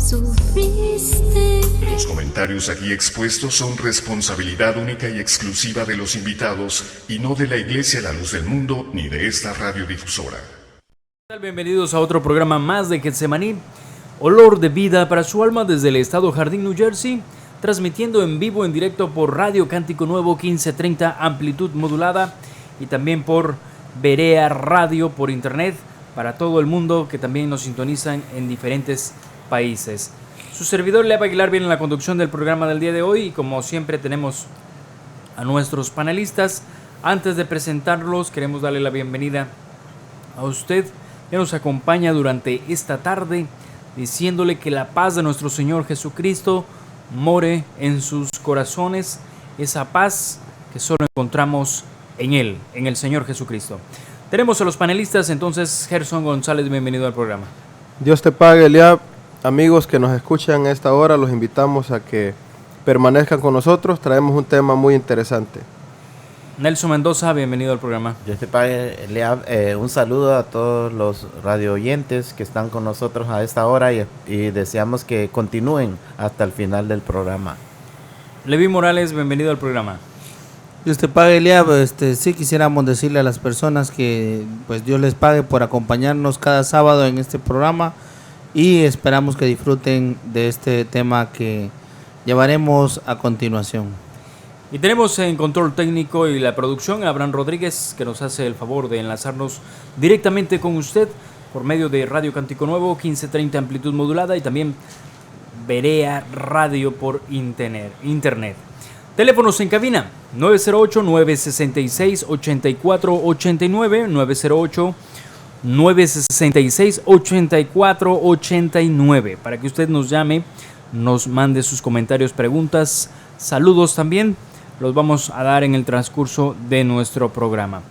sufriste. Los comentarios aquí expuestos son responsabilidad única y exclusiva de los invitados y no de la Iglesia La Luz del Mundo ni de esta radiodifusora. Bienvenidos a otro programa más de Getsemaní, olor de vida para su alma desde el estado Jardín, New Jersey, transmitiendo en vivo, en directo por Radio Cántico Nuevo 1530 amplitud modulada y también por Berea Radio por internet para todo el mundo que también nos sintonizan en diferentes países. Su servidor Leab Aguilar viene en la conducción del programa del día de hoy y como siempre tenemos a nuestros panelistas. Antes de presentarlos queremos darle la bienvenida a usted que nos acompaña durante esta tarde, diciéndole que la paz de nuestro Señor Jesucristo more en sus corazones, esa paz que solo encontramos en Él, en el Señor Jesucristo. Tenemos a los panelistas, entonces, Gerson González, bienvenido al programa. Dios te pague, Eliab. Amigos que nos escuchan a esta hora, los invitamos a que permanezcan con nosotros. Traemos un tema muy interesante. Nelson Mendoza, bienvenido al programa. Dios te pague, Eliab. Un saludo a todos los radio oyentes que están con nosotros a esta hora y deseamos que continúen hasta el final del programa. Levi Morales, bienvenido al programa. Dios te pague, Eliab. Sí quisiéramos decirle a las personas que pues Dios les pague por acompañarnos cada sábado en este programa y esperamos que disfruten de este tema que llevaremos a continuación. Y tenemos en control técnico y la producción a Abraham Rodríguez, que nos hace el favor de enlazarnos directamente con usted por medio de Radio Cántico Nuevo 1530 amplitud modulada y también Berea Radio por internet. Teléfonos en cabina 908-966-8489, 908-966-8489, para que usted nos llame, nos mande sus comentarios, preguntas, saludos también. Los vamos a dar en el transcurso de nuestro programa.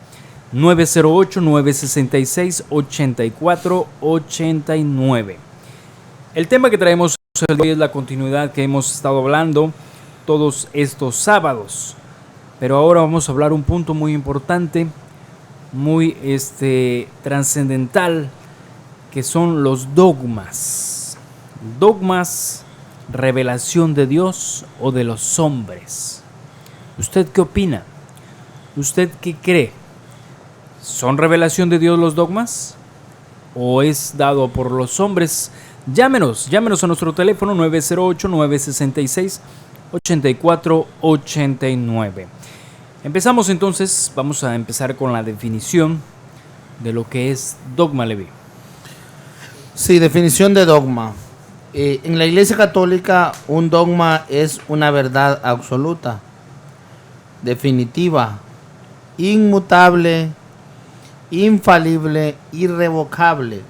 908-966-8489. El tema que traemos hoy es la continuidad que hemos estado hablando todos estos sábados. Pero ahora vamos a hablar un punto muy importante, muy trascendental, que son los dogmas. Dogmas, revelación de Dios o de los hombres. ¿Usted qué opina? ¿Usted qué cree? ¿Son revelación de Dios los dogmas? ¿O es dado por los hombres? Llámenos a nuestro teléfono 908-966-8489. Empezamos entonces, vamos a empezar con la definición de lo que es dogma, Levi. Sí, definición de dogma. En la Iglesia Católica, un dogma es una verdad absoluta, definitiva, inmutable, infalible, irrevocable,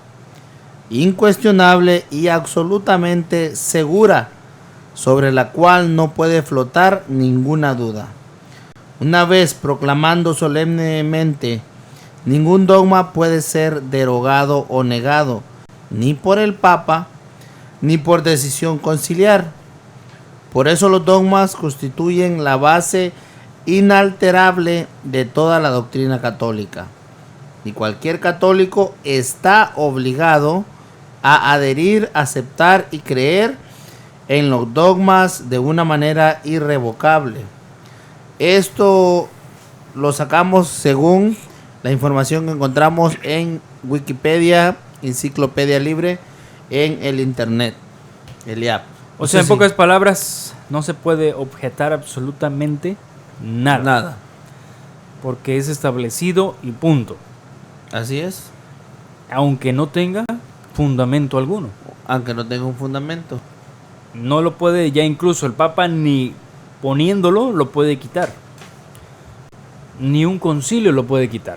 incuestionable y absolutamente segura, sobre la cual no puede flotar ninguna duda. Una vez proclamando solemnemente, ningún dogma puede ser derogado o negado, ni por el Papa, ni por decisión conciliar. Por eso los dogmas constituyen la base inalterable de toda la doctrina católica. Y cualquier católico está obligado a adherir, aceptar y creer en los dogmas de una manera irrevocable. Esto lo sacamos según la información que encontramos en Wikipedia, Enciclopedia Libre, en el internet. Eliab. O sea, en pocas palabras, no se puede objetar absolutamente nada. Porque es establecido y punto. Así es. Aunque no tenga fundamento alguno. Aunque no tenga un fundamento. No lo puede, ya incluso el Papa ni poniéndolo lo puede quitar. Ni un concilio lo puede quitar.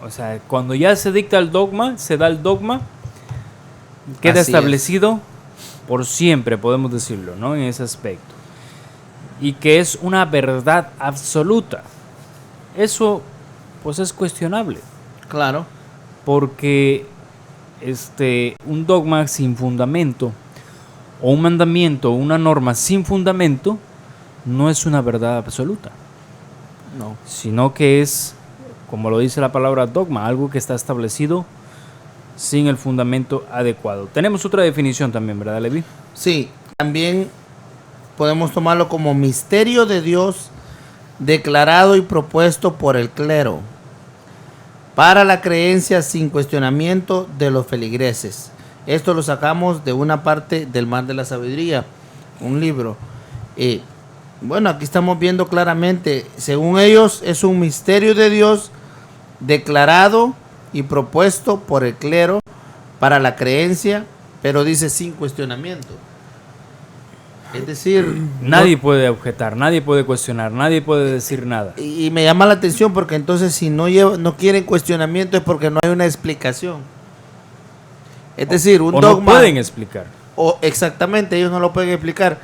O sea, cuando ya se dicta el dogma, se da el dogma, queda Así establecido por siempre, podemos decirlo, ¿no? En ese aspecto. Y que es una verdad absoluta. Eso, pues, es cuestionable. Claro. Porque un dogma sin fundamento, o un mandamiento, o una norma sin fundamento, no es una verdad absoluta. No. Sino que es, como lo dice la palabra dogma, algo que está establecido sin el fundamento adecuado. Tenemos otra definición también, ¿verdad, Levi? Sí, también podemos tomarlo como misterio de Dios declarado y propuesto por el clero para la creencia sin cuestionamiento de los feligreses. Esto lo sacamos de una parte del Mar de la Sabiduría, un libro. Bueno, aquí estamos viendo claramente, según ellos, es un misterio de Dios declarado y propuesto por el clero para la creencia, pero dice sin cuestionamiento. Es decir, Nadie puede objetar, nadie puede cuestionar, nadie puede decir nada. y me llama la atención porque entonces si no quieren cuestionamiento es porque no hay una explicación. Es decir, un O dogma. no pueden explicar. O exactamente, ellos no lo pueden explicar.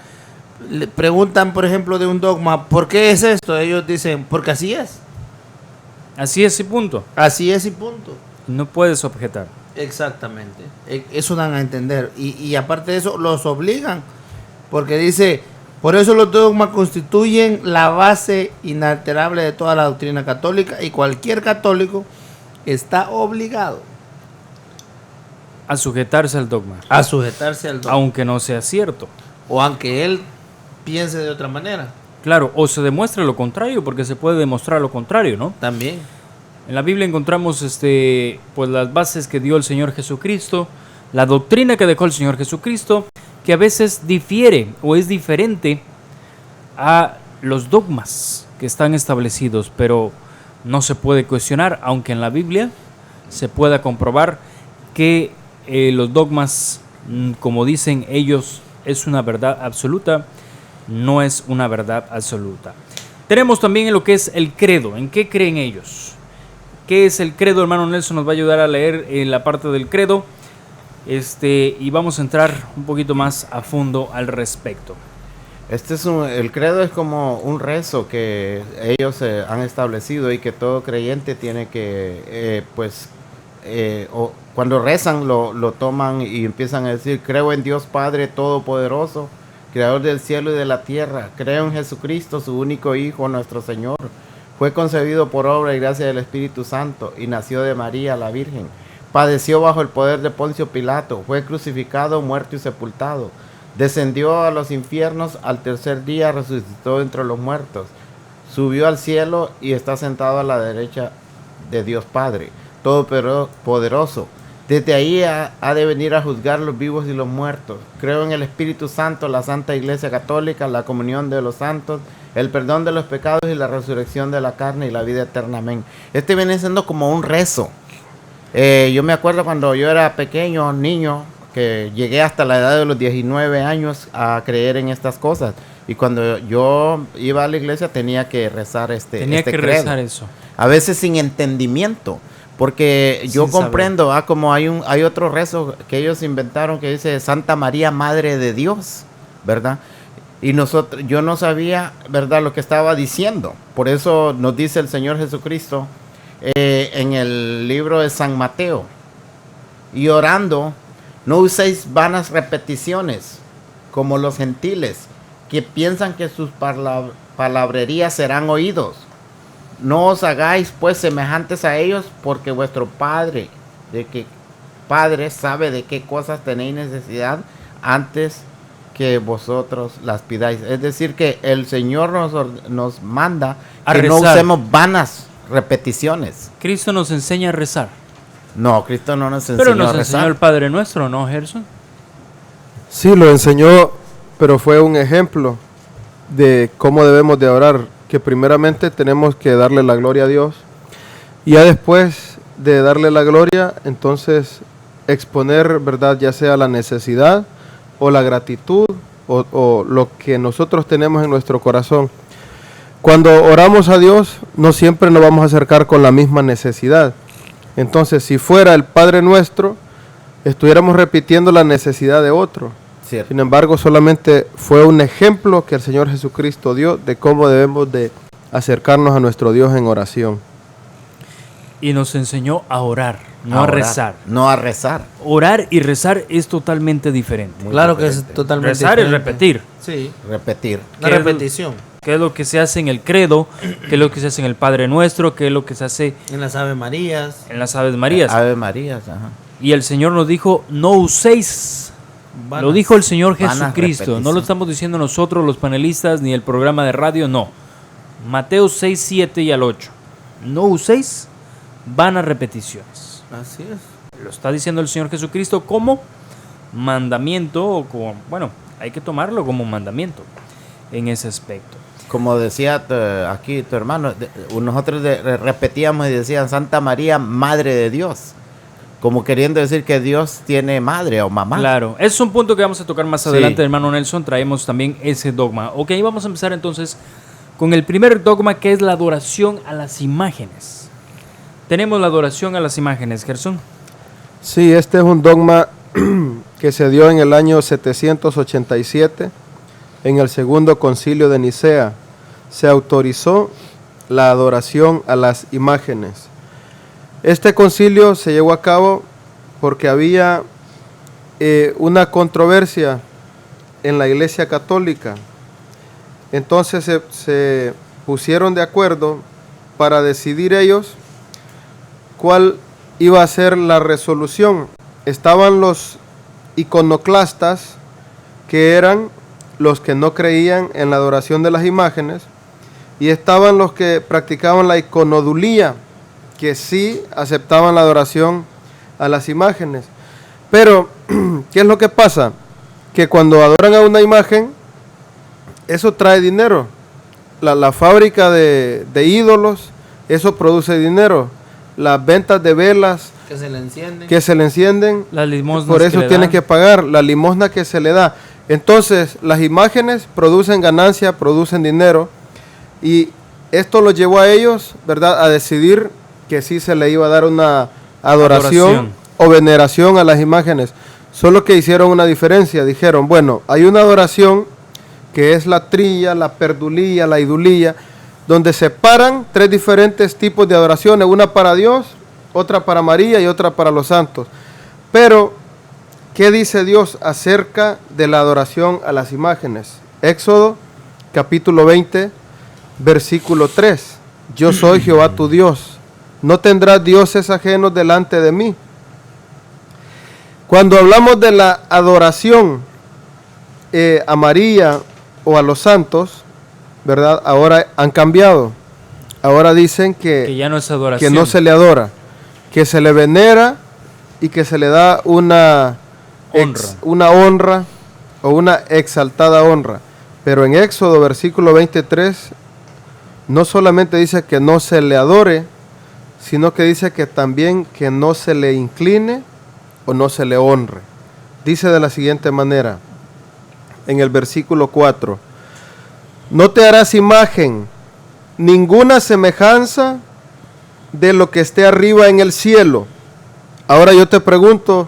Le preguntan, por ejemplo, de un dogma, ¿por qué es esto? Ellos dicen, porque así es. Así es y punto. Así es y punto. No puedes objetar. Exactamente. Eso dan a entender. Y aparte de eso, los obligan. Porque dice, por eso los dogmas constituyen la base inalterable de toda la doctrina católica y cualquier católico está obligado A sujetarse al dogma. a sujetarse al dogma. Aunque no sea cierto. O aunque él piense de otra manera. Claro, o se demuestre lo contrario, porque se puede demostrar lo contrario, ¿no? También. En la Biblia encontramos pues las bases que dio el Señor Jesucristo, la doctrina que dejó el Señor Jesucristo, que a veces difiere o es diferente a los dogmas que están establecidos, pero no se puede cuestionar, aunque en la Biblia se pueda comprobar que los dogmas, como dicen ellos, es una verdad absoluta, no es una verdad absoluta. Tenemos también en lo que es el credo. ¿En qué creen ellos? ¿Qué es el credo? Hermano Nelson nos va a ayudar a leer la parte del credo. Y vamos a entrar un poquito más a fondo al respecto. El credo es como un rezo que ellos han establecido y que todo creyente tiene que, cuando rezan lo toman y empiezan a decir: creo en Dios Padre Todopoderoso, Creador del cielo y de la tierra. Creo en Jesucristo, su único Hijo, nuestro Señor. Fue concebido por obra y gracia del Espíritu Santo y nació de María, la Virgen. Padeció bajo el poder de Poncio Pilato, fue crucificado, muerto y sepultado. Descendió a los infiernos, al tercer día resucitó entre los muertos. Subió al cielo y está sentado a la derecha de Dios Padre, Todopoderoso. Desde ahí ha de venir a juzgar los vivos y los muertos. Creo en el Espíritu Santo, la Santa Iglesia Católica, la comunión de los santos, el perdón de los pecados y la resurrección de la carne y la vida eterna. Amén. Este viene siendo como un rezo. Yo me acuerdo cuando yo era pequeño, niño, que llegué hasta la edad de los 19 años a creer en estas cosas. Y cuando yo iba a la iglesia tenía que rezar Tenía que credo. rezar eso. A veces sin entendimiento, porque yo Sin comprendo, como hay otro rezo que ellos inventaron que dice Santa María, Madre de Dios, ¿verdad? Y yo no sabía, ¿verdad?, lo que estaba diciendo. Por eso nos dice el Señor Jesucristo en el libro de San Mateo: y orando, no uséis vanas repeticiones como los gentiles, que piensan que sus palabrerías serán oídos. No os hagáis pues semejantes a ellos, porque vuestro Padre sabe de qué cosas tenéis necesidad antes que vosotros las pidáis. Es decir, que el Señor nos manda A que no rezar. usemos vanas repeticiones. Cristo nos enseña a rezar. No, Cristo no nos enseñó Pero nos a enseñó rezar. el Padre Nuestro, ¿no, Gerson? Sí, lo enseñó, pero fue un ejemplo de cómo debemos de orar, que primeramente tenemos que darle la gloria a Dios, y ya después de darle la gloria, entonces exponer, ¿verdad?, ya sea la necesidad o la gratitud o lo que nosotros tenemos en nuestro corazón. Cuando oramos a Dios, no siempre nos vamos a acercar con la misma necesidad. Entonces, si fuera el Padre Nuestro, estuviéramos repitiendo la necesidad de otro. Cierto. Sin embargo, solamente fue un ejemplo que el Señor Jesucristo dio de cómo debemos de acercarnos a nuestro Dios en oración. Y nos enseñó a orar, no a orar, rezar. No a rezar. Orar y rezar es totalmente diferente. Claro que es diferente. totalmente Rezar es diferente. repetir. Sí, Repetir. la ¿Qué es- repetición. ¿Qué es lo que se hace en el credo? ¿Qué es lo que se hace en el Padre Nuestro? ¿Qué es lo que se hace En las Ave Marías. en las Aves Marías? Ave María, ajá. Y el Señor nos dijo, no uséis. Lo dijo el Señor vanas Jesucristo. No lo repeticiones. estamos diciendo nosotros, los panelistas, ni el programa de radio, no. Mateo 6, 7 y al 8. No uséis vanas repeticiones. Así es. Lo está diciendo el Señor Jesucristo como mandamiento, o como, bueno, hay que tomarlo como mandamiento en ese aspecto. Como decía aquí tu hermano, nosotros repetíamos y decían Santa María, Madre de Dios. Como queriendo decir que Dios tiene madre o mamá. Claro, ese es un punto que vamos a tocar más Sí. adelante, hermano Nelson. Traemos también ese dogma. Ok, vamos a empezar entonces con el primer dogma, que es la adoración a las imágenes. Tenemos la adoración a las imágenes, Gerson. Sí, este es un dogma que se dio en el año 787, en el segundo concilio de Nicea. Se autorizó la adoración a las imágenes. Este concilio se llevó a cabo porque había una controversia en la Iglesia Católica. Entonces se pusieron de acuerdo para decidir ellos cuál iba a ser la resolución. Estaban los iconoclastas, que eran los que no creían en la adoración de las imágenes, y estaban los que practicaban la iconodulía, que sí aceptaban la adoración a las imágenes. Pero, ¿qué es lo que pasa? Que cuando adoran a una imagen, eso trae dinero. La fábrica de ídolos, eso produce dinero. Las ventas de velas Que se le encienden. que se le encienden, Las limosnas por que eso le tienen dan. que pagar la limosna que se le da. Entonces, las imágenes producen ganancia, producen dinero, y esto los llevó a ellos, ¿verdad?, a decidir que sí se le iba a dar una adoración o veneración a las imágenes. Solo que hicieron una diferencia. Dijeron, bueno, hay una adoración que es la trilla, la perdulía, la idulía, donde separan tres diferentes tipos de adoraciones, una para Dios, otra para María y otra para los santos. Pero, ¿qué dice Dios acerca de la adoración a las imágenes? Éxodo, capítulo 20, versículo 3. Yo soy Jehová tu Dios. No tendrás dioses ajenos delante de mí. Cuando hablamos de la adoración a María o a los santos, ¿verdad? Ahora han cambiado. Ahora dicen Que ya no es que adoración. no se le adora, que se le venera y que se le da una honra o una exaltada honra. Pero en Éxodo, versículo 23, no solamente dice que no se le adore, sino que dice que también que no se le incline o no se le honre. Dice de la siguiente manera, en el versículo 4, no te harás imagen, ninguna semejanza de lo que esté arriba en el cielo. Ahora yo te pregunto,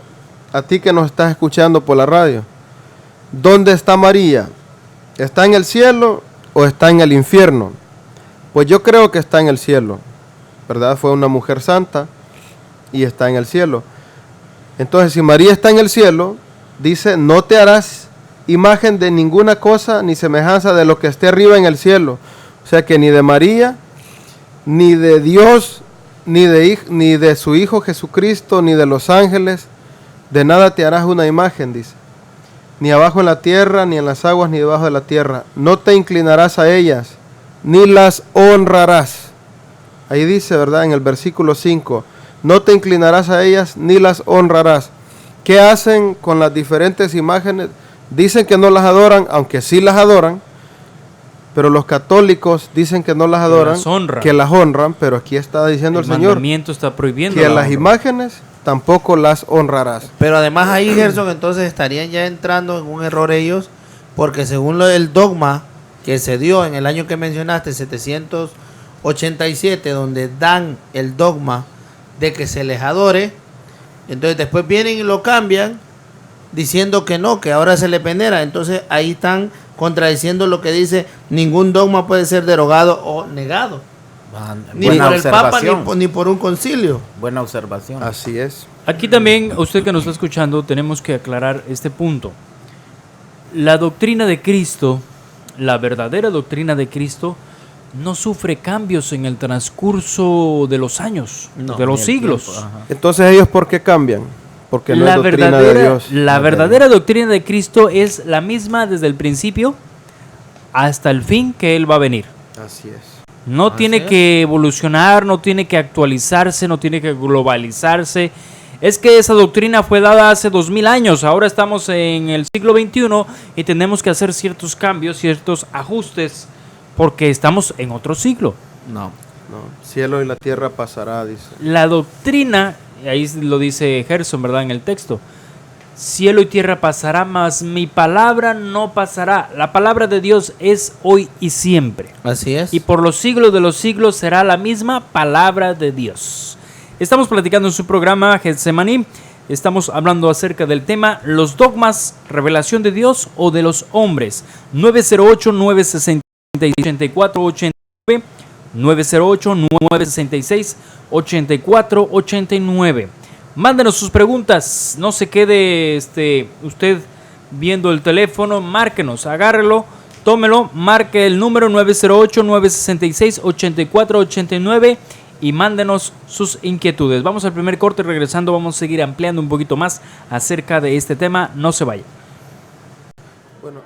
a ti que nos estás escuchando por la radio, ¿dónde está María? ¿Está en el cielo o está en el infierno? Pues yo creo que está en el cielo, ¿verdad? Fue una mujer santa y está en el cielo. Entonces, si María está en el cielo, dice, no te harás imagen de ninguna cosa ni semejanza de lo que esté arriba en el cielo. O sea que ni de María, ni de Dios, ni de su Hijo Jesucristo, ni de los ángeles, de nada te harás una imagen, dice. Ni abajo en la tierra, ni en las aguas, ni debajo de la tierra. No te inclinarás a ellas, ni las honrarás. Ahí dice, ¿verdad? En el versículo 5, no te inclinarás a ellas, ni las honrarás. ¿Qué hacen con las diferentes imágenes? Dicen que no las adoran, aunque sí las adoran, pero los católicos dicen que no las adoran, que las honran, pero aquí está diciendo el Señor mandamiento está prohibiendo que la las honra. imágenes tampoco las honrarás. Pero además ahí, Gerson, entonces estarían ya entrando en un error ellos, porque según el dogma que se dio en el año que mencionaste, 787, donde dan el dogma de que se les adore, entonces después vienen y lo cambian diciendo que no, que ahora se les venera. Entonces ahí están contradiciendo lo que dice, ningún dogma puede ser derogado o negado, ni Buena por el Papa observación. ni por un concilio. Buena observación. Así es. Aquí también, usted que nos está escuchando, tenemos que aclarar este punto. La doctrina de Cristo, la verdadera doctrina de Cristo, no sufre cambios en el transcurso de los años, No, de los Ni el siglos. tiempo, ajá. Entonces ellos, ¿por qué cambian? porque no es doctrina de Dios. La verdadera doctrina de Cristo es la misma desde el principio hasta el fin que Él va a venir. Así es. No Así tiene es. que evolucionar, no tiene que actualizarse, no tiene que globalizarse. Es que esa doctrina fue dada hace 2000 años, ahora estamos en el siglo XXI y tenemos que hacer ciertos cambios, ciertos ajustes, porque estamos en otro siglo. No. No, cielo y la tierra pasará, dice. La doctrina, ahí lo dice Gerson, ¿verdad? En el texto. Cielo y tierra pasará, mas mi palabra no pasará. La palabra de Dios es hoy y siempre. Así es. Y por los siglos de los siglos será la misma palabra de Dios. Estamos platicando en su programa Getsemaní. Estamos hablando acerca del tema los dogmas, revelación de Dios o de los hombres. 908-966-8489. 908-966-8489. Mándenos sus preguntas. No se quede usted viendo el teléfono. Márquenos, agárrelo, tómelo, marque el número 908-966-8489 y mándenos sus inquietudes. Vamos al primer corte y regresando vamos a seguir ampliando un poquito más acerca de este tema. No se vaya. Bueno,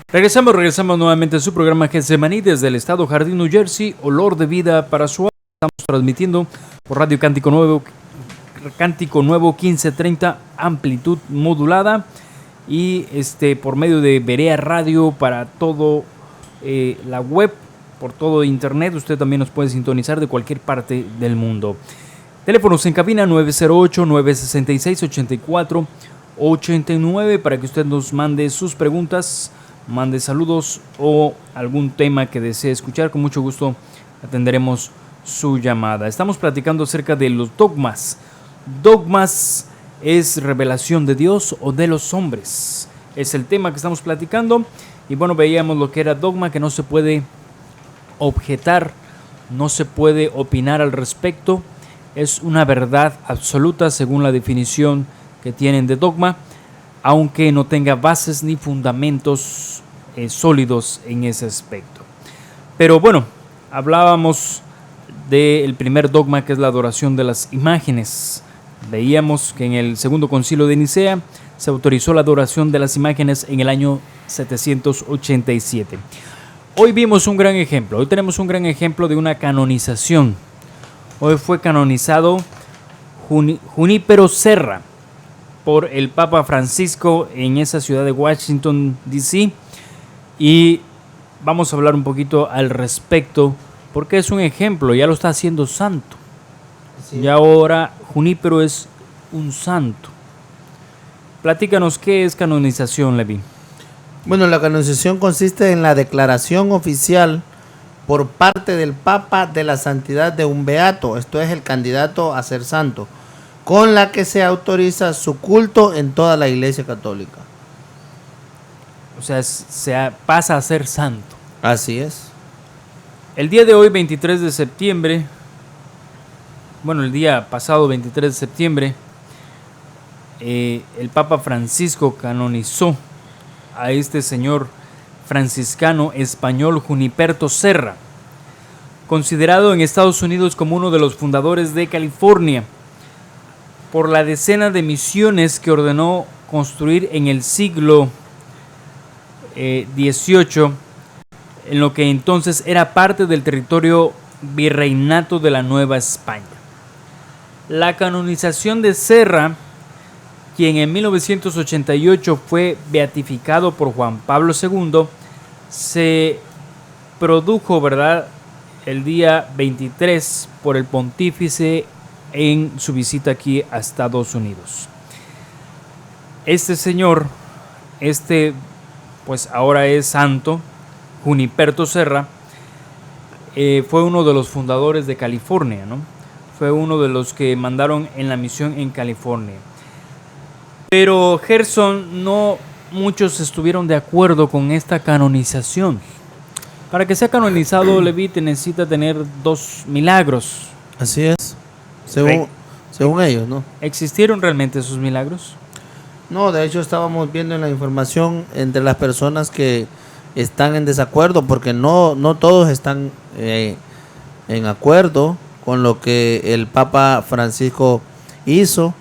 Regresamos nuevamente a su programa Getsemaní desde el estado Jardín, New Jersey. Olor de vida para su alma. Estamos transmitiendo por Radio Cántico Nuevo 1530, amplitud modulada, y por medio de Berea Radio para todo la web, por todo internet. Usted también nos puede sintonizar de cualquier parte del mundo. Teléfonos en cabina 908-966-8489 para que usted nos mande sus preguntas, mande saludos o algún tema que desee escuchar. Con mucho gusto atenderemos su llamada. Estamos platicando acerca de los dogmas. ¿Dogmas es revelación de Dios o de los hombres? Es el tema que estamos platicando. Y bueno, veíamos lo que era dogma, que no se puede objetar, no se puede opinar al respecto. Es una verdad absoluta según la definición que tienen de dogma, aunque no tenga bases ni fundamentos sólidos en ese aspecto. Pero bueno, hablábamos del primer dogma, que es la adoración de las imágenes. Veíamos que en el segundo concilio de Nicea se autorizó la adoración de las imágenes en el año 787. Hoy vimos un gran ejemplo, hoy tenemos un gran ejemplo de una canonización. Hoy fue canonizado Junípero Serra por el Papa Francisco en esa ciudad de Washington, D.C. Y vamos a hablar un poquito al respecto, porque es un ejemplo, ya lo está haciendo santo. Sí. Y ahora Junípero es un santo. Platícanos, ¿qué es canonización, Levi? Bueno, la canonización consiste en la declaración oficial por parte del Papa de la santidad de un beato, esto es el candidato a ser santo, con la que se autoriza su culto en toda la Iglesia Católica. O sea, pasa a ser santo. Así es. El día de hoy, 23 de septiembre, bueno, el día pasado, 23 de septiembre, el Papa Francisco canonizó a este señor franciscano español Juniperto Serra, considerado en Estados Unidos como uno de los fundadores de California, por la decena de misiones que ordenó construir en el siglo XVIII, en lo que entonces era parte del territorio virreinato de la Nueva España. La canonización de Serra, quien en 1988 fue beatificado por Juan Pablo II, se produjo, ¿verdad?, el día 23 por el pontífice en su visita aquí a Estados Unidos. Este señor, pues ahora es santo, Juniperto Serra, fue uno de los fundadores de California, ¿no? Fue uno de los que mandaron en la misión en California. Pero Gerson, no muchos estuvieron de acuerdo con esta canonización. Para que sea canonizado, Levi necesita tener 2 milagros. Así es, según ellos, ¿no? ¿Existieron realmente esos milagros? No, de hecho estábamos viendo en la información entre las personas que están en desacuerdo, porque no todos están en acuerdo con lo que el Papa Francisco hizo,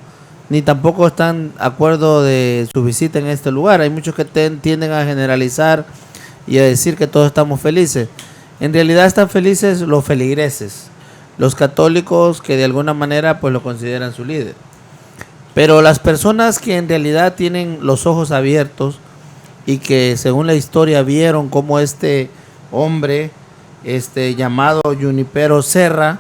ni tampoco están de acuerdo de su visita en este lugar. Hay muchos que tienden a generalizar y a decir que todos estamos felices. En realidad están felices los feligreses, los católicos que de alguna manera pues lo consideran su líder. Pero las personas que en realidad tienen los ojos abiertos y que según la historia vieron cómo este hombre llamado Junípero Serra,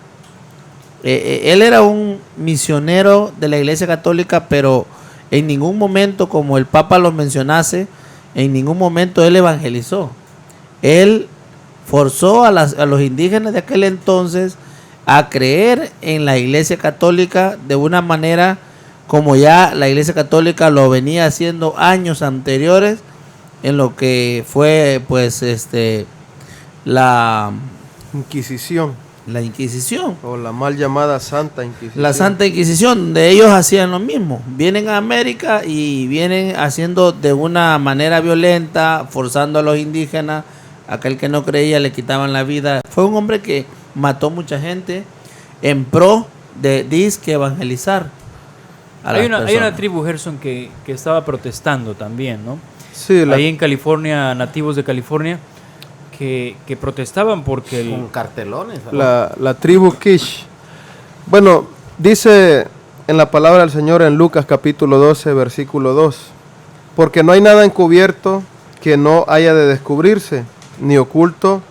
él era un misionero de la Iglesia Católica, pero en ningún momento, como el Papa lo mencionase, en ningún momento él evangelizó. Él forzó a los indígenas de aquel entonces a creer en la Iglesia Católica de una manera como ya la Iglesia Católica lo venía haciendo años anteriores, en lo que fue pues la Inquisición. La Inquisición. O la mal llamada Santa Inquisición. La Santa Inquisición, donde ellos hacían lo mismo. Vienen a América y vienen haciendo de una manera violenta, forzando a los indígenas. Aquel que no creía le quitaban la vida. Fue un hombre que mató mucha gente en pro de disque evangelizar. Hay una tribu, Gerson, que estaba protestando también, ¿no? Sí, ahí en California, nativos de California, que protestaban porque Con cartelones. ¿no? la tribu Kish. Bueno, dice en la palabra del Señor en Lucas capítulo 12, versículo 2, porque no hay nada encubierto que no haya de descubrirse, ni oculto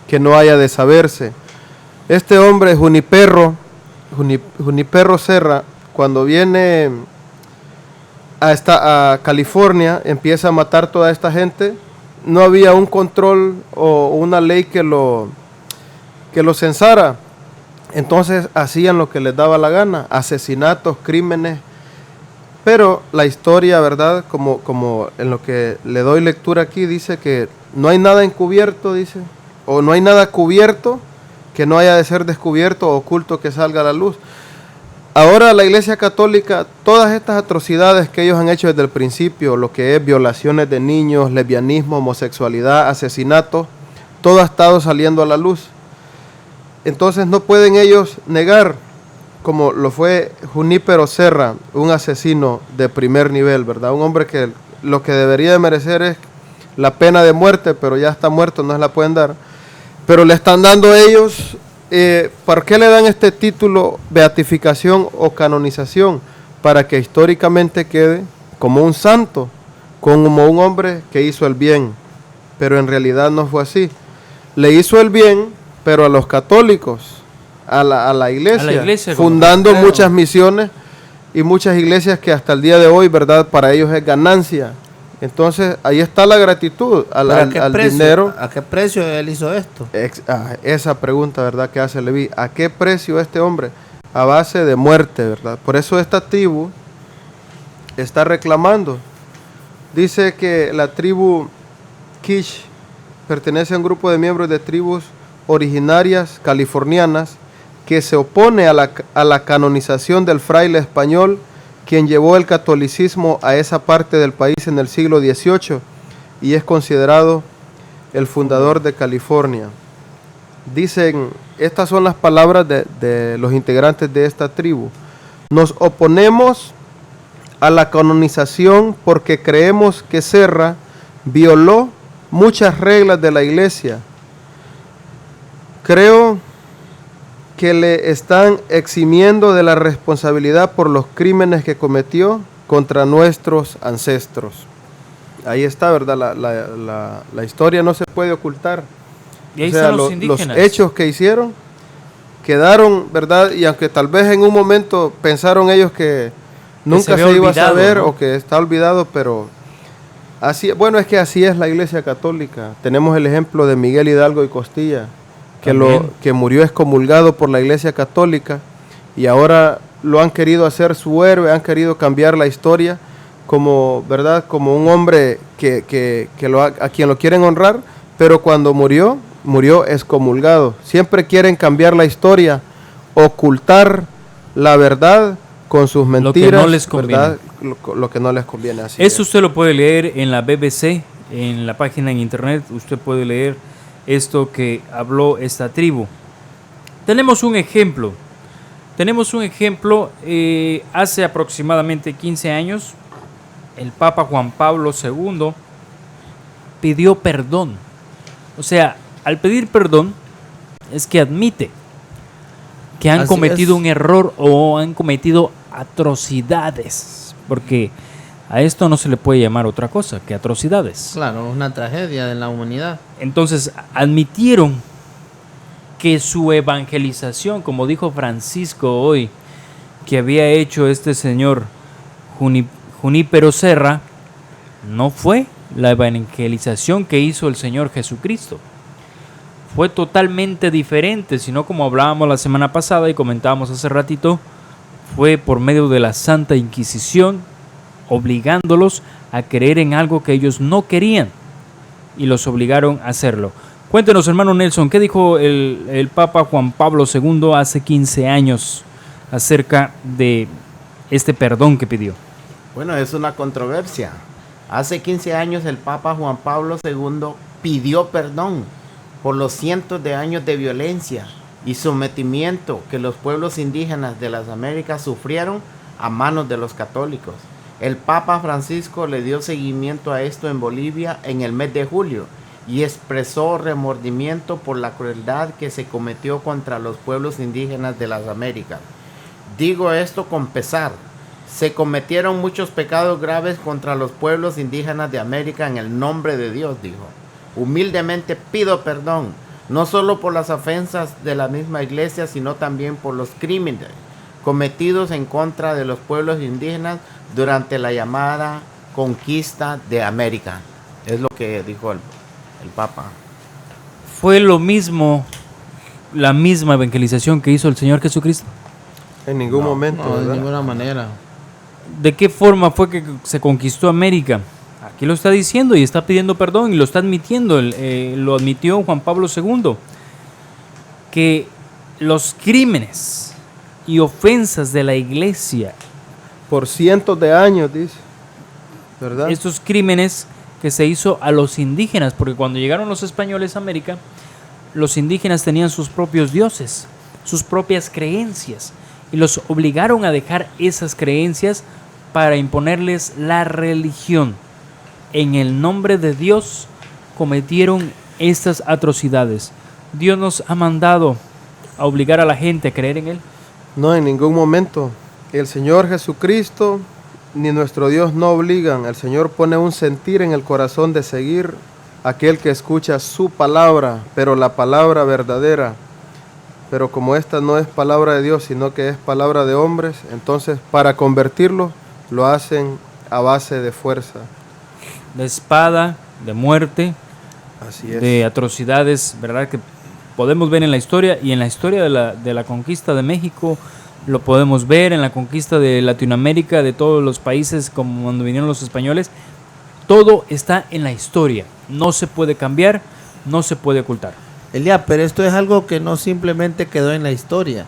que no haya de saberse. Este hombre, Juniperro Serra, cuando viene a California, empieza a matar toda esta gente. No había un control o una ley que lo censara. Entonces hacían lo que les daba la gana, asesinatos, crímenes. Pero la historia, ¿verdad? Como en lo que le doy lectura aquí, dice que no hay nada encubierto, dice, o no hay nada cubierto que no haya de ser descubierto o oculto que salga a la luz. Ahora la Iglesia Católica, todas estas atrocidades que ellos han hecho desde el principio, lo que es violaciones de niños, lesbianismo, homosexualidad, asesinatos, todo ha estado saliendo a la luz. Entonces no pueden ellos negar, como lo fue Junípero Serra, un asesino de primer nivel, ¿verdad? Un hombre que lo que debería de merecer es la pena de muerte, pero ya está muerto, no se la pueden dar. Pero le están dando a ellos, ¿por qué le dan este título, beatificación o canonización? Para que históricamente quede como un santo, como un hombre que hizo el bien. Pero en realidad no fue así. Le hizo el bien, pero a los católicos, a la iglesia, fundando muchas misiones y muchas iglesias que hasta el día de hoy, ¿verdad? Para ellos es ganancia. Entonces, ahí está la gratitud al dinero. ¿A qué precio él hizo esto? Esa pregunta, ¿verdad? Que hace Leví. ¿A qué precio este hombre? A base de muerte, ¿verdad? Por eso esta tribu está reclamando. Dice que la tribu Kish pertenece a un grupo de miembros de tribus originarias californianas que se opone a la canonización del fraile español, quien llevó el catolicismo a esa parte del país en el siglo XVIII y es considerado el fundador de California. Dicen, estas son las palabras de los integrantes de esta tribu: nos oponemos a la canonización porque creemos que Serra violó muchas reglas de la iglesia. Creo que le están eximiendo de la responsabilidad por los crímenes que cometió contra nuestros ancestros. Ahí está, ¿verdad? La historia no se puede ocultar. Y ahí están los indígenas. Los hechos que hicieron quedaron, ¿verdad? Y aunque tal vez en un momento pensaron ellos que nunca se iba a saber, ¿no? O que está olvidado, pero así, bueno, es que así es la Iglesia Católica. Tenemos el ejemplo de Miguel Hidalgo y Costilla, que murió excomulgado por la Iglesia Católica y ahora lo han querido hacer su héroe, han querido cambiar la historia como, ¿verdad? Como un hombre a quien lo quieren honrar, pero cuando murió excomulgado. Siempre quieren cambiar la historia, ocultar la verdad con sus mentiras, lo que no les conviene. ¿verdad? Lo que no les conviene. Así Eso usted lo puede leer en la BBC, en la página en internet, usted puede leer esto que habló esta tribu. Tenemos un ejemplo. Hace aproximadamente 15 años, el Papa Juan Pablo II pidió perdón. O sea, al pedir perdón es que admite que han cometido un error o han cometido atrocidades, porque a esto no se le puede llamar otra cosa que atrocidades. Claro, una tragedia de la humanidad. Entonces admitieron que su evangelización, como dijo Francisco hoy, que había hecho este señor Junípero Serra, no fue la evangelización que hizo el Señor Jesucristo. Fue totalmente diferente, sino como hablábamos la semana pasada y comentábamos hace ratito, fue por medio de la Santa Inquisición, obligándolos a creer en algo que ellos no querían y los obligaron a hacerlo. Cuéntenos, hermano Nelson, ¿qué dijo el Papa Juan Pablo II hace 15 años acerca de este perdón que pidió? Bueno, es una controversia. Hace 15 años el Papa Juan Pablo II pidió perdón por los cientos de años de violencia y sometimiento que los pueblos indígenas de las Américas sufrieron a manos de los católicos. El Papa Francisco le dio seguimiento a esto en Bolivia en el mes de julio y expresó remordimiento por la crueldad que se cometió contra los pueblos indígenas de las Américas. Digo esto con pesar. Se cometieron muchos pecados graves contra los pueblos indígenas de América en el nombre de Dios, dijo. Humildemente pido perdón, no solo por las ofensas de la misma iglesia, sino también por los crímenes cometidos en contra de los pueblos indígenas durante la llamada conquista de América. Es lo que dijo el Papa. ¿Fue lo mismo, la misma evangelización que hizo el Señor Jesucristo? En ningún momento, No, de ¿verdad? ninguna manera. ¿De qué forma fue que se conquistó América? Aquí lo está diciendo y está pidiendo perdón y lo está admitiendo, lo admitió Juan Pablo II, que los crímenes y ofensas de la iglesia, Por cientos de años, dice. ¿Verdad? estos crímenes que se hizo a los indígenas, porque cuando llegaron los españoles a América, los indígenas tenían sus propios dioses, sus propias creencias, y los obligaron a dejar esas creencias para imponerles la religión. En el nombre de Dios cometieron estas atrocidades. Dios nos ha mandado a obligar a la gente a creer en Él. No, en ningún momento. El Señor Jesucristo ni nuestro Dios no obligan. El Señor pone un sentir en el corazón de seguir aquel que escucha su palabra, pero la palabra verdadera. Pero como esta no es palabra de Dios, sino que es palabra de hombres, entonces para convertirlo lo hacen a base de fuerza. De espada, de muerte, Así es. de atrocidades, ¿verdad? Que podemos ver en la historia, y en la historia de la conquista de México lo podemos ver, en la conquista de Latinoamérica, de todos los países como cuando vinieron los españoles. Todo está en la historia, no se puede cambiar, no se puede ocultar. Elia, pero esto es algo que no simplemente quedó en la historia.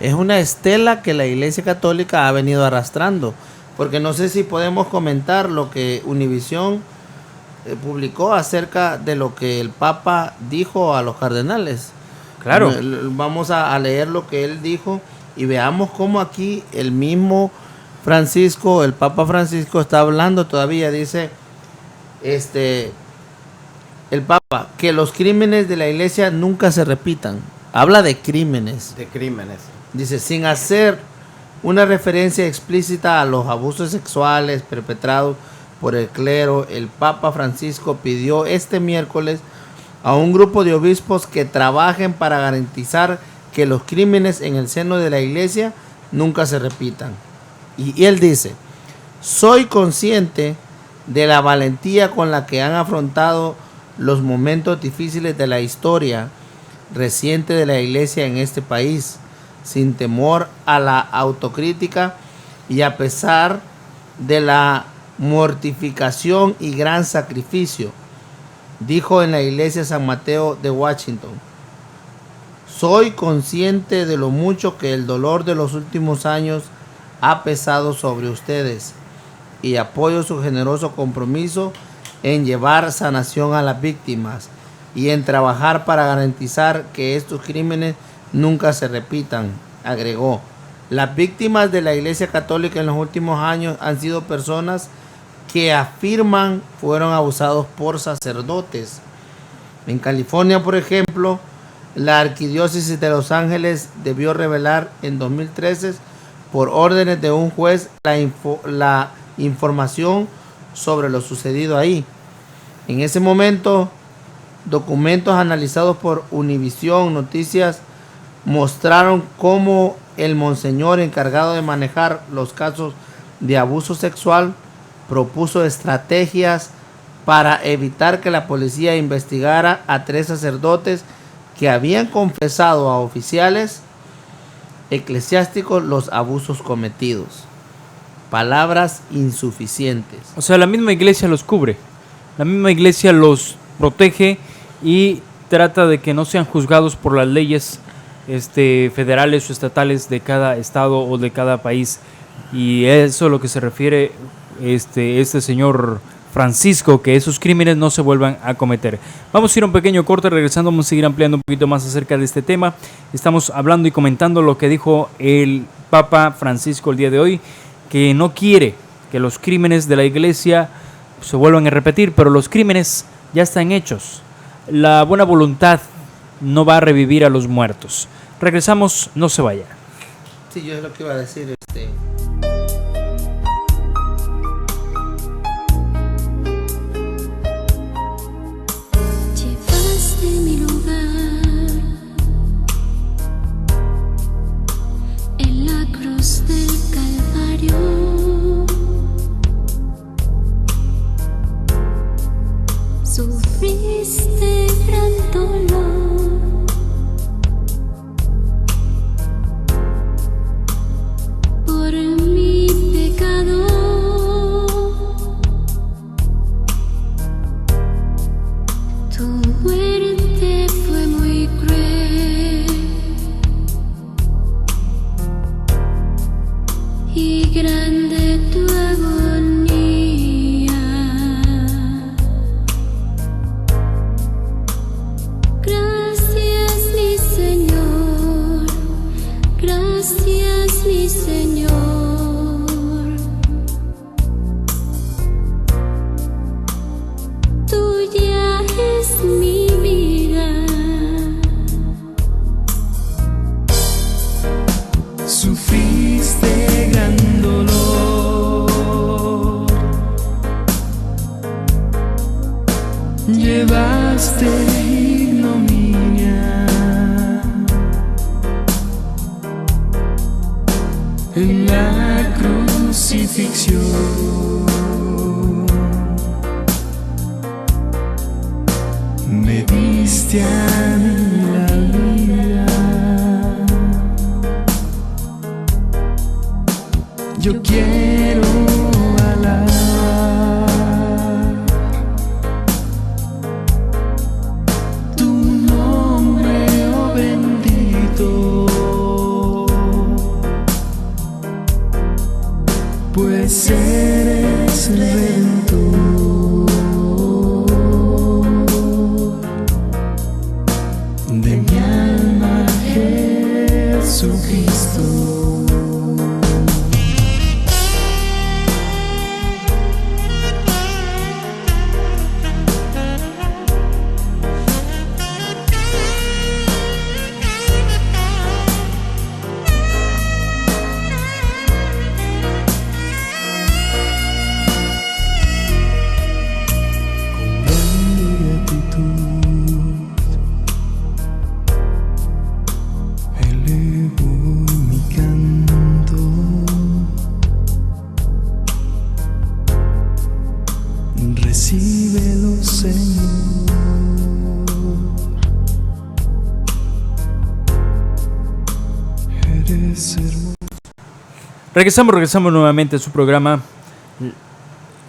Es una estela que la Iglesia Católica ha venido arrastrando. Porque no sé si podemos comentar lo que Univisión publicó acerca de lo que el Papa dijo a los cardenales. Claro. Vamos a leer lo que él dijo y veamos cómo aquí el mismo Francisco, el Papa Francisco, está hablando todavía. Dice el Papa que los crímenes de la Iglesia nunca se repitan. Habla de crímenes. De crímenes. Dice, sin hacer una referencia explícita a los abusos sexuales perpetrados por el clero, el Papa Francisco pidió este miércoles a un grupo de obispos que trabajen para garantizar que los crímenes en el seno de la iglesia nunca se repitan. Y él dice, soy consciente de la valentía con la que han afrontado los momentos difíciles de la historia reciente de la iglesia en este país, sin temor a la autocrítica y a pesar de la mortificación y gran sacrificio, dijo en la iglesia San Mateo de Washington. Soy consciente de lo mucho que el dolor de los últimos años ha pesado sobre ustedes y apoyo su generoso compromiso en llevar sanación a las víctimas y en trabajar para garantizar que estos crímenes nunca se repitan, agregó. Las víctimas de la Iglesia Católica en los últimos años han sido personas que afirman fueron abusados por sacerdotes. En California, por ejemplo, la Arquidiócesis de Los Ángeles debió revelar en 2013, por órdenes de un juez, la información sobre lo sucedido ahí. En ese momento, documentos analizados por Univisión Noticias mostraron cómo el monseñor encargado de manejar los casos de abuso sexual propuso estrategias para evitar que la policía investigara a 3 sacerdotes que habían confesado a oficiales eclesiásticos los abusos cometidos. Palabras insuficientes. O sea, la misma iglesia los cubre, la misma iglesia los protege y trata de que no sean juzgados por las leyes federales o estatales de cada estado o de cada país. Y eso es lo que se refiere este señor Francisco, que esos crímenes no se vuelvan a cometer. Vamos a ir a un pequeño corte, regresando vamos a seguir ampliando un poquito más acerca de este tema. Estamos hablando y comentando lo que dijo el Papa Francisco el día de hoy, que no quiere que los crímenes de la iglesia se vuelvan a repetir, pero los crímenes ya están hechos. La buena voluntad no va a revivir a los muertos. Regresamos, no se vaya. Sí, yo es lo que iba a decir. Llevaste mi lugar en la cruz del Calvario. Sufriste gran dolor por mi pecado. Tu muerte fue muy cruel y grande tu agonía. Gracias, mi Señor, gracias, mi Señor. Tuya es mi vida. Sufriste gran dolor, llevaste ignominia en la crucifixión. Me diste a mí la vida. Yo quiero alabar tu nombre, oh bendito, pues eres redentor de mi alma, Jesucristo. Recíbelo, Señor. Eres hermoso. Regresamos nuevamente a su programa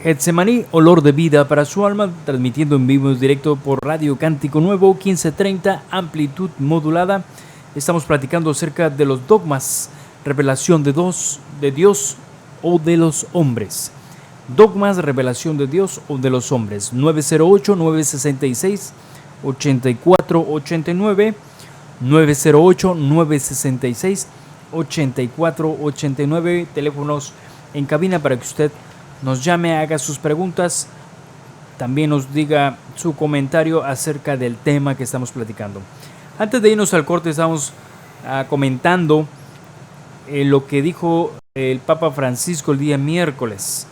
Getsemaní, olor de vida para su alma, transmitiendo en vivo en directo por Radio Cántico Nuevo 1530, amplitud modulada. Estamos platicando acerca de los dogmas, revelación de Dios o de los hombres. Dogmas, revelación de Dios o de los hombres. 908-966-8489, 908-966-8489, teléfonos en cabina para que usted nos llame, haga sus preguntas, también nos diga su comentario acerca del tema que estamos platicando. Antes de irnos al corte, estamos comentando lo que dijo el Papa Francisco el día miércoles,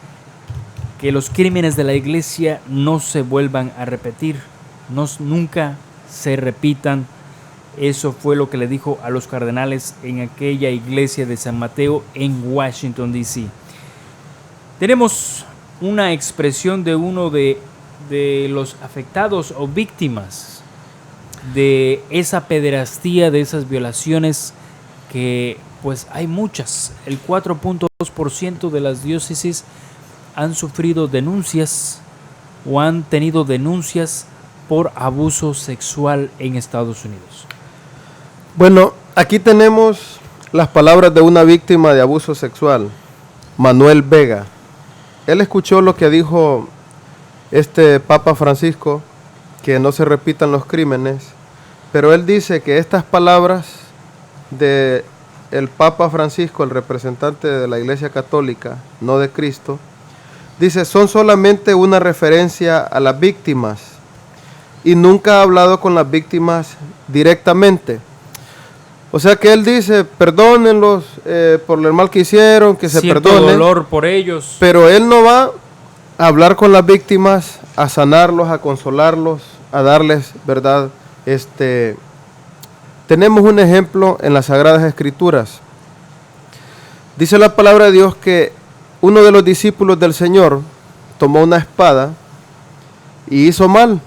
que los crímenes de la iglesia no se vuelvan a repetir, nunca se repitan. Eso fue lo que le dijo a los cardenales en aquella iglesia de San Mateo en Washington, D.C. Tenemos una expresión de uno de los afectados o víctimas de esa pederastía, de esas violaciones, que pues hay muchas. El 4.2% de las diócesis han sufrido denuncias o han tenido denuncias por abuso sexual en Estados Unidos. Bueno, aquí tenemos las palabras de una víctima de abuso sexual, Manuel Vega. Él escuchó lo que dijo este Papa Francisco, que no se repitan los crímenes, pero él dice que estas palabras de el Papa Francisco, el representante de la Iglesia Católica, no de Cristo, dice, son solamente una referencia a las víctimas y nunca ha hablado con las víctimas directamente. O sea que él dice, perdónenlos por el mal que hicieron, que se Siento perdonen. dolor por ellos. Pero él no va a hablar con las víctimas, a sanarlos, a consolarlos, a darles, ¿verdad? Tenemos un ejemplo en las Sagradas Escrituras. Dice la palabra de Dios que uno de los discípulos del Señor tomó una espada y hizo mal.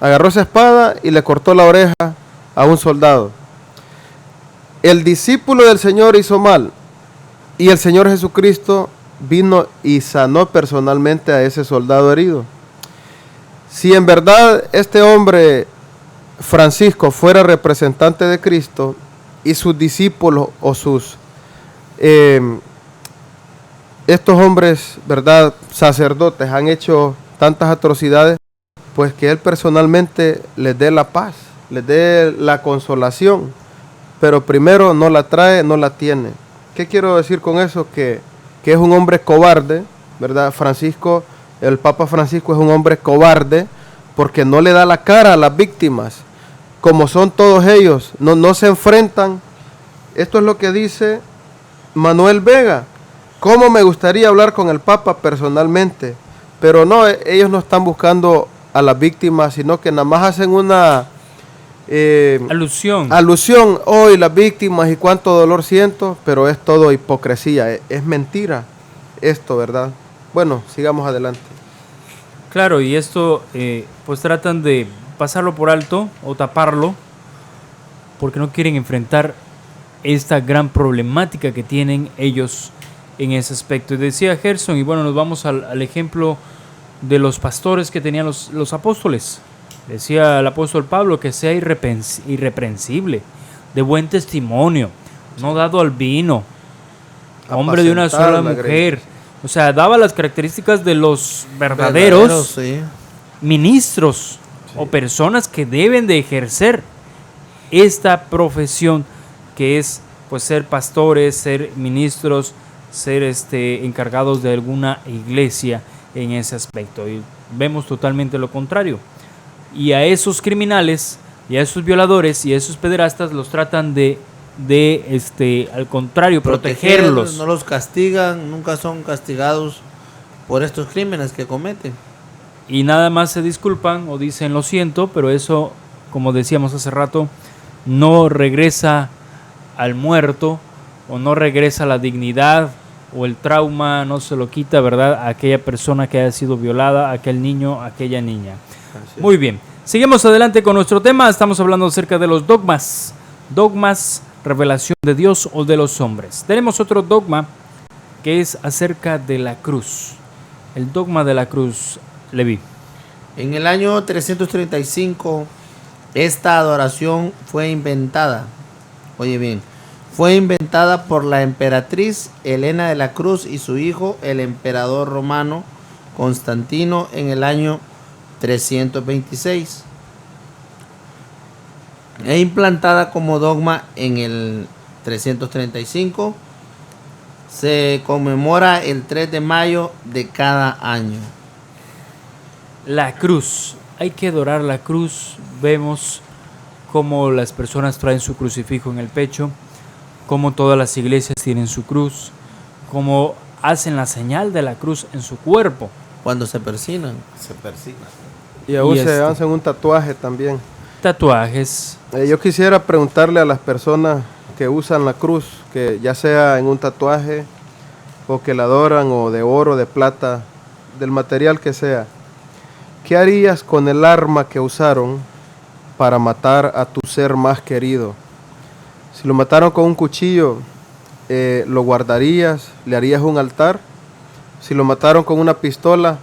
Agarró esa espada y le cortó la oreja a un soldado. El discípulo del Señor hizo mal y el Señor Jesucristo vino y sanó personalmente a ese soldado herido. Si en verdad este hombre Francisco fuera representante de Cristo y sus discípulos o estos hombres, ¿verdad?, sacerdotes han hecho tantas atrocidades, pues que él personalmente les dé la paz, les dé la consolación, pero primero no la trae, no la tiene. ¿Qué quiero decir con eso? Que es un hombre cobarde, ¿verdad? Francisco, el Papa Francisco es un hombre cobarde porque no le da la cara a las víctimas, como son todos ellos, no se enfrentan. Esto es lo que dice Manuel Vega. ¿Cómo me gustaría hablar con el Papa personalmente? Pero no, ellos no están buscando a las víctimas, sino que nada más hacen una alusión, hoy las víctimas y cuánto dolor siento, pero es todo hipocresía, es mentira esto, ¿verdad? Bueno, sigamos adelante. Claro, y esto pues tratan de pasarlo por alto o taparlo porque no quieren enfrentar esta gran problemática que tienen ellos en ese aspecto. Y decía Gerson, y bueno, nos vamos al ejemplo de los pastores que tenían los apóstoles. Decía el apóstol Pablo que sea irreprensible, de buen testimonio, no dado al vino, hombre de una sola mujer. O sea, daba las características de los verdaderos sí. ministros o personas que deben de ejercer esta profesión que es pues ser pastores, ser ministros, ser encargados de alguna iglesia en ese aspecto. Y vemos totalmente lo contrario. Y a esos criminales, y a esos violadores, y a esos pederastas los tratan de al contrario, protegerlos. No los castigan, nunca son castigados por estos crímenes que cometen. Y nada más se disculpan o dicen lo siento, pero eso, como decíamos hace rato, no regresa al muerto o no regresa la dignidad o el trauma, no se lo quita, ¿verdad?, a aquella persona que haya sido violada, a aquel niño, a aquella niña. Muy bien, seguimos adelante con nuestro tema. Estamos hablando acerca de los dogmas, revelación de Dios o de los hombres. Tenemos otro dogma que es acerca de la cruz, el dogma de la cruz. Levi. En el año 335 esta adoración fue inventada. Oye bien, fue inventada por la emperatriz Helena de la Cruz y su hijo, el emperador romano Constantino, en el año 326. E implantada como dogma en el 335. Se conmemora el 3 de mayo de cada año. La cruz, hay que adorar la cruz. Vemos cómo las personas traen su crucifijo en el pecho, cómo todas las iglesias tienen su cruz, cómo hacen la señal de la cruz en su cuerpo. Cuando se persignan. Y aún Y se hacen un tatuaje también. Tatuajes. Yo quisiera preguntarle a las personas que usan la cruz, que ya sea en un tatuaje o que la adoran, o de oro, de plata, del material que sea, ¿qué harías con el arma que usaron para matar a tu ser más querido? Si lo mataron con un cuchillo, ¿lo guardarías? ¿Le harías un altar? Si lo mataron con una pistola,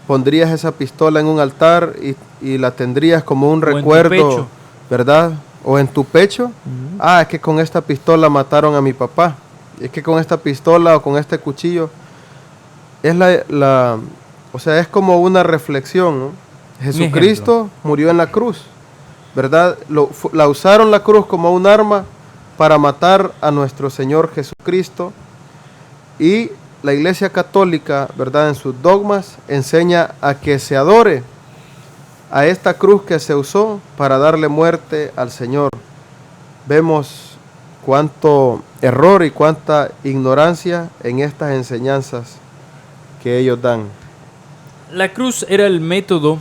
¿pondrías esa pistola en un altar y la tendrías como un recuerdo, ¿verdad? ¿O en tu pecho? Es que con esta pistola mataron a mi papá. Es que con esta pistola o con este cuchillo. Es o sea, es como una reflexión, ¿no? Jesucristo murió en la cruz, ¿verdad? La usaron la cruz como un arma para matar a nuestro Señor Jesucristo, y la Iglesia Católica, ¿verdad? En sus dogmas enseña a que se adore a esta cruz que se usó para darle muerte al Señor. Vemos cuánto error y cuánta ignorancia en estas enseñanzas que ellos dan. La cruz era el método,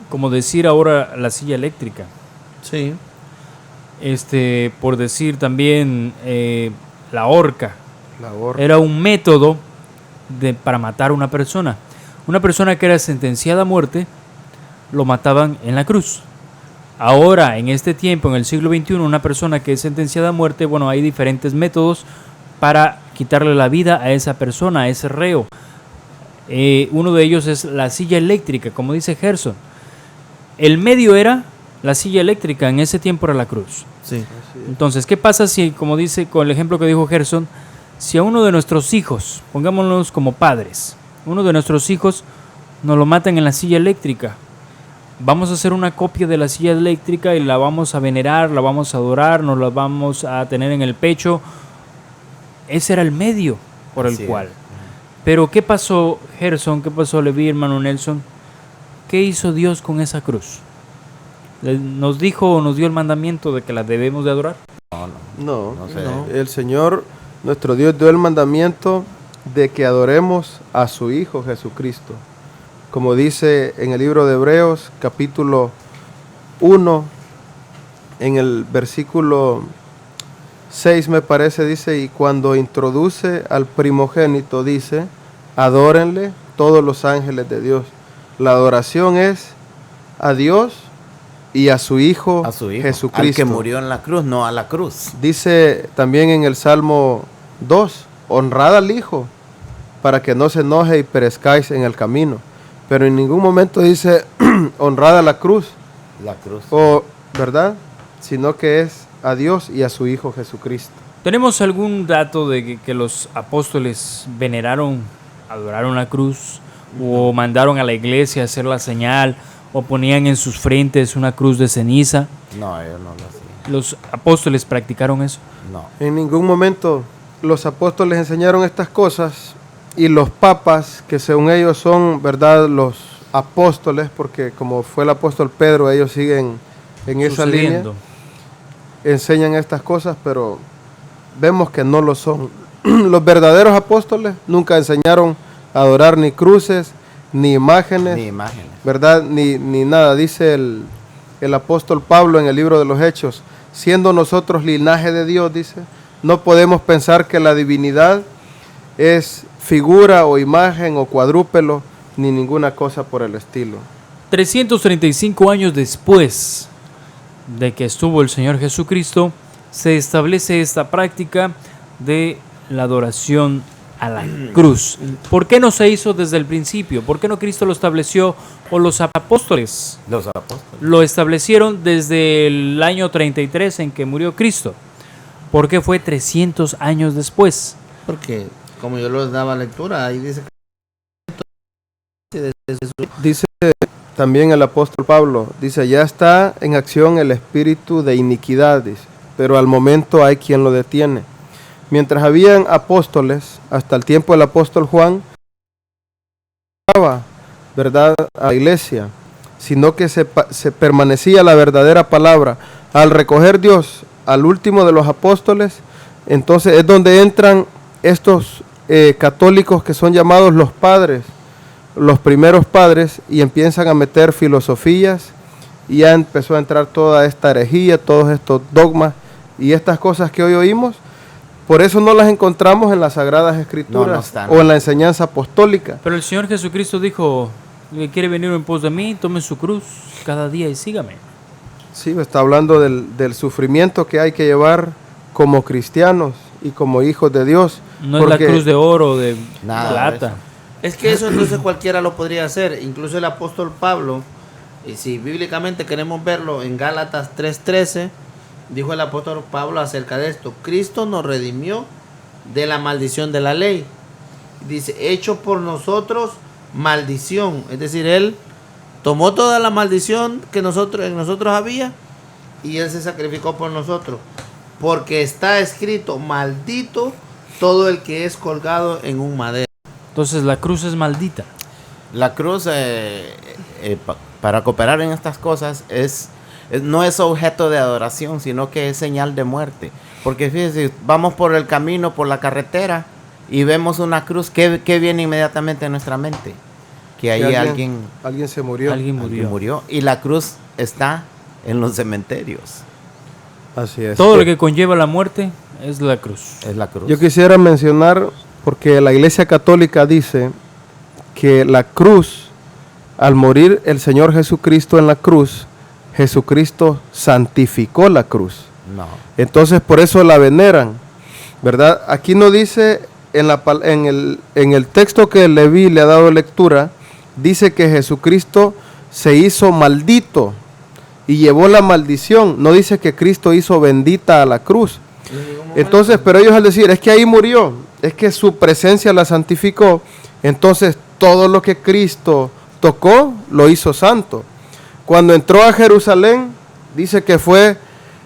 como decir ahora la silla eléctrica. Sí. Por decir también la horca. La horca. Era un método para matar a una persona. Una persona que era sentenciada a muerte, lo mataban en la cruz. Ahora, en este tiempo, en el siglo XXI, una persona que es sentenciada a muerte, bueno, hay diferentes métodos para quitarle la vida a esa persona, a ese reo. Uno de ellos es la silla eléctrica, como dice Gerson. El medio era la silla eléctrica, en ese tiempo era la cruz. Sí. Entonces, ¿qué pasa si, como dice con el ejemplo que dijo Gerson, si a uno de nuestros hijos, pongámonos como padres, uno de nuestros hijos nos lo matan en la silla eléctrica? Vamos a hacer una copia de la silla eléctrica y la vamos a venerar, la vamos a adorar, nos la vamos a tener en el pecho. Ese era el medio por el cual. Pero ¿qué pasó, Gerson? ¿Qué pasó, Levi, hermano Nelson? ¿Qué hizo Dios con esa cruz? ¿Nos dijo o nos dio el mandamiento de que la debemos de adorar? No, sé. El Señor, nuestro Dios, dio el mandamiento de que adoremos a su Hijo Jesucristo. Como dice en el libro de Hebreos, capítulo 1, en el versículo 6 me parece, dice, y cuando introduce al primogénito, dice, adórenle todos los ángeles de Dios. La adoración es a Dios y a su Hijo, Jesucristo. Al que murió en la cruz, no a la cruz. Dice también en el Salmo 2, honrad al Hijo, para que no se enoje y perezcáis en el camino. Pero en ningún momento dice honrad a la cruz. La cruz. O, ¿verdad? Sino que es a Dios y a su Hijo Jesucristo. ¿Tenemos algún dato de que los apóstoles veneraron, adoraron la cruz, o mandaron a la iglesia a hacer la señal, o ponían en sus frentes una cruz de ceniza? No, ellos no lo hacían. ¿Los apóstoles practicaron eso? No. En ningún momento los apóstoles enseñaron estas cosas, y los papas, que según ellos son, ¿verdad?, los apóstoles, porque como fue el apóstol Pedro, ellos siguen en esa línea, enseñan estas cosas, pero vemos que no lo son. Los verdaderos apóstoles nunca enseñaron a adorar ni cruces, ni imágenes, ¿verdad? Ni nada. Dice el apóstol Pablo en el libro de los Hechos, siendo nosotros linaje de Dios, dice, no podemos pensar que la divinidad es figura o imagen o cuadrúpelo, ni ninguna cosa por el estilo. 335 años después de que estuvo el Señor Jesucristo, se establece esta práctica de la adoración a la cruz. ¿Por qué no se hizo desde el principio? ¿Por qué no Cristo lo estableció o los apóstoles? Los apóstoles. Lo establecieron desde el año 33 en que murió Cristo. ¿Por qué fue 300 años después? Porque, como yo les daba lectura, ahí dice Dice también el apóstol Pablo, dice, ya está en acción el espíritu de iniquidad, dice, pero al momento hay quien lo detiene. Mientras habían apóstoles, hasta el tiempo del apóstol Juan, ¿verdad?, a la iglesia, sino que se permanecía la verdadera palabra. Al recoger Dios al último de los apóstoles, entonces es donde entran estos católicos que son llamados los padres, los primeros padres, y empiezan a meter filosofías, y ya empezó a entrar toda esta herejía, todos estos dogmas y estas cosas que hoy oímos. Por eso no las encontramos en las Sagradas Escrituras o en la enseñanza apostólica. Pero el Señor Jesucristo dijo, el que quiere venir en pos de mí, tome su cruz cada día y sígame. Sí, está hablando del sufrimiento que hay que llevar como cristianos y como hijos de Dios. No es la cruz de oro, de plata. Es que eso entonces cualquiera lo podría hacer, incluso el apóstol Pablo, y si bíblicamente queremos verlo en Gálatas 3:13, dijo el apóstol Pablo acerca de esto, Cristo nos redimió de la maldición de la ley. Dice, hecho por nosotros maldición, es decir, Él tomó toda la maldición que en nosotros había y Él se sacrificó por nosotros, porque está escrito, maldito todo el que es colgado en un madero. Entonces la cruz es maldita. La cruz, para cooperar en estas cosas, no es objeto de adoración, sino que es señal de muerte. Porque fíjense, vamos por el camino, por la carretera, y vemos una cruz, ¿qué viene inmediatamente a nuestra mente? Que ahí alguien se murió. Alguien murió. y la cruz está en los cementerios. Así es. Todo lo que conlleva la muerte es la cruz. Es la cruz. Yo quisiera mencionar, porque la Iglesia Católica dice que la cruz, al morir el Señor Jesucristo en la cruz, Jesucristo santificó la cruz. No. Entonces por eso la veneran, ¿verdad? Aquí no dice, en el texto que Leví le ha dado lectura, dice que Jesucristo se hizo maldito y llevó la maldición. No dice que Cristo hizo bendita a la cruz. Entonces, pero ellos al decir, es que ahí murió, es que su presencia la santificó, entonces todo lo que Cristo tocó, lo hizo santo. Cuando entró a Jerusalén, dice que fue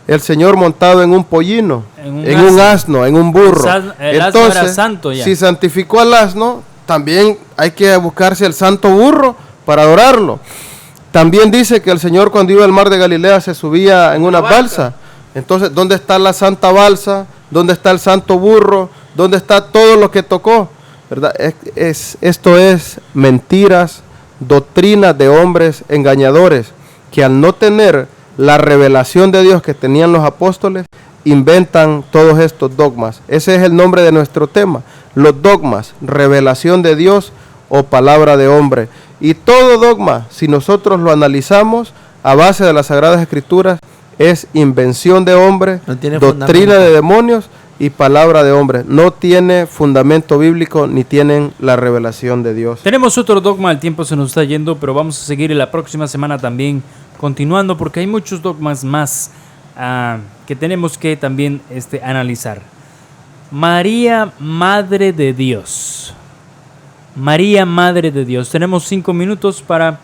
el Señor montado en un pollino, en un asno, en un burro. El asno era santo ya. Si santificó al asno, también hay que buscarse el santo burro para adorarlo. También dice que el Señor cuando iba al mar de Galilea se subía en una balsa. Entonces, ¿dónde está la santa balsa? ¿Dónde está el santo burro? ¿Dónde está todo lo que tocó? ¿Verdad? Esto es mentiras, doctrinas de hombres engañadores, que al no tener la revelación de Dios que tenían los apóstoles, inventan todos estos dogmas. Ese es el nombre de nuestro tema, los dogmas, revelación de Dios o palabra de hombre. Y todo dogma, si nosotros lo analizamos a base de las Sagradas Escrituras, es invención de hombre, No tiene doctrina fundamento. de demonios y palabra de hombre. No tiene fundamento bíblico ni tienen la revelación de Dios. Tenemos otro dogma, el tiempo se nos está yendo, pero vamos a seguir en la próxima semana también continuando porque hay muchos dogmas más que tenemos que también analizar. María, Madre de Dios. María, Madre de Dios. Tenemos 5 minutos para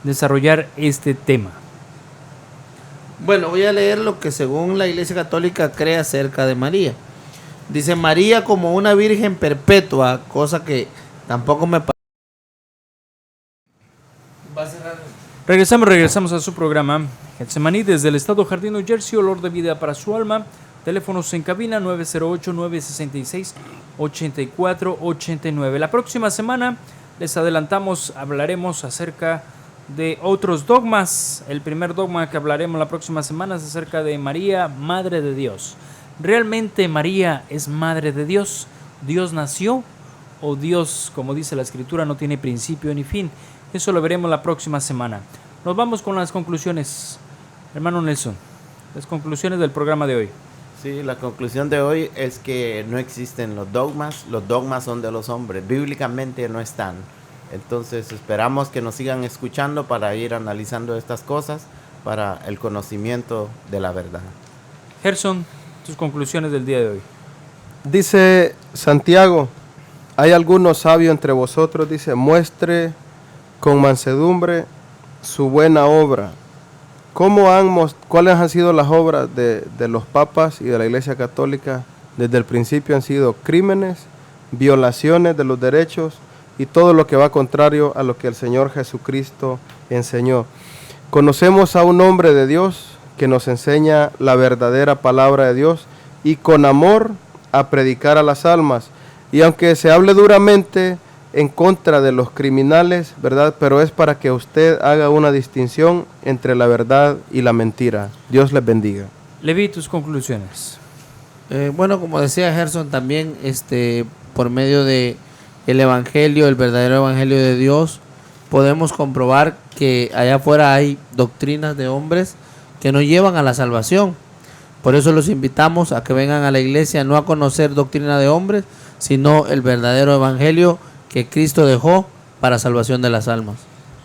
desarrollar este tema. Bueno, voy a leer lo que según la Iglesia Católica cree acerca de María. Dice María como una virgen perpetua, cosa que tampoco me parece. Regresamos a su programa Getsemaní desde el estado Jardín, New Jersey, olor de vida para su alma. Teléfonos en cabina 908-966-8489. La próxima semana les adelantamos, hablaremos acerca de otros dogmas. El primer dogma que hablaremos la próxima semana es acerca de María, Madre de Dios. ¿Realmente María es Madre de Dios? ¿Dios nació? ¿O Dios, como dice la Escritura, no tiene principio ni fin? Eso lo veremos la próxima semana. Nos vamos con las conclusiones. Hermano Nelson, las conclusiones del programa de hoy. Sí, la conclusión de hoy es que no existen los dogmas son de los hombres, bíblicamente no están. Entonces esperamos que nos sigan escuchando para ir analizando estas cosas para el conocimiento de la verdad. Gerson, tus conclusiones del día de hoy. Dice Santiago, hay algunos sabios entre vosotros, dice, muestre con mansedumbre su buena obra. ¿Cuáles han sido las obras de los papas y de la Iglesia Católica? Desde el principio han sido crímenes, violaciones de los derechos y todo lo que va contrario a lo que el Señor Jesucristo enseñó. Conocemos a un hombre de Dios que nos enseña la verdadera palabra de Dios y con amor a predicar a las almas. Y aunque se hable duramente en contra de los criminales, ¿verdad? Pero es para que usted haga una distinción entre la verdad y la mentira. Dios les bendiga. Levi, tus conclusiones. Bueno, como decía Gerson, también por medio de el evangelio, el verdadero evangelio de Dios, podemos comprobar que allá afuera hay doctrinas de hombres que nos llevan a la salvación. Por eso los invitamos a que vengan a la iglesia, no a conocer doctrina de hombres, sino el verdadero evangelio que Cristo dejó para salvación de las almas.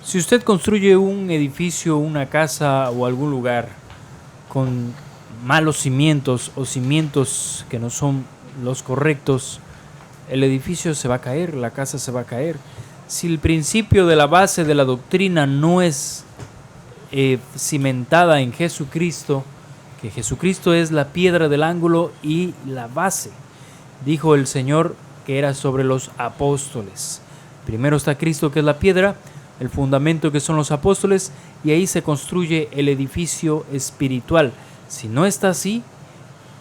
Si usted construye un edificio, una casa o algún lugar con malos cimientos o cimientos que no son los correctos, el edificio se va a caer, la casa se va a caer. Si el principio de la base de la doctrina no es cimentada en Jesucristo, que Jesucristo es la piedra del ángulo y la base, dijo el Señor que era sobre los apóstoles. Primero está Cristo, que es la piedra, el fundamento, que son los apóstoles, y ahí se construye el edificio espiritual. Si no está así,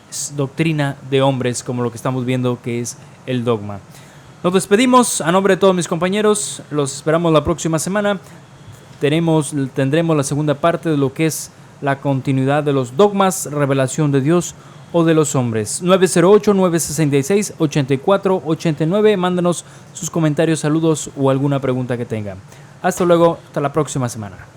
es doctrina de hombres, como lo que estamos viendo que es el dogma. Nos despedimos a nombre de todos mis compañeros. Los esperamos la próxima semana. Tendremos la segunda parte de lo que es la continuidad de los dogmas, revelación de Dios o de los hombres. 908-966-8489. Mándanos sus comentarios, saludos o alguna pregunta que tengan. Hasta luego, hasta la próxima semana.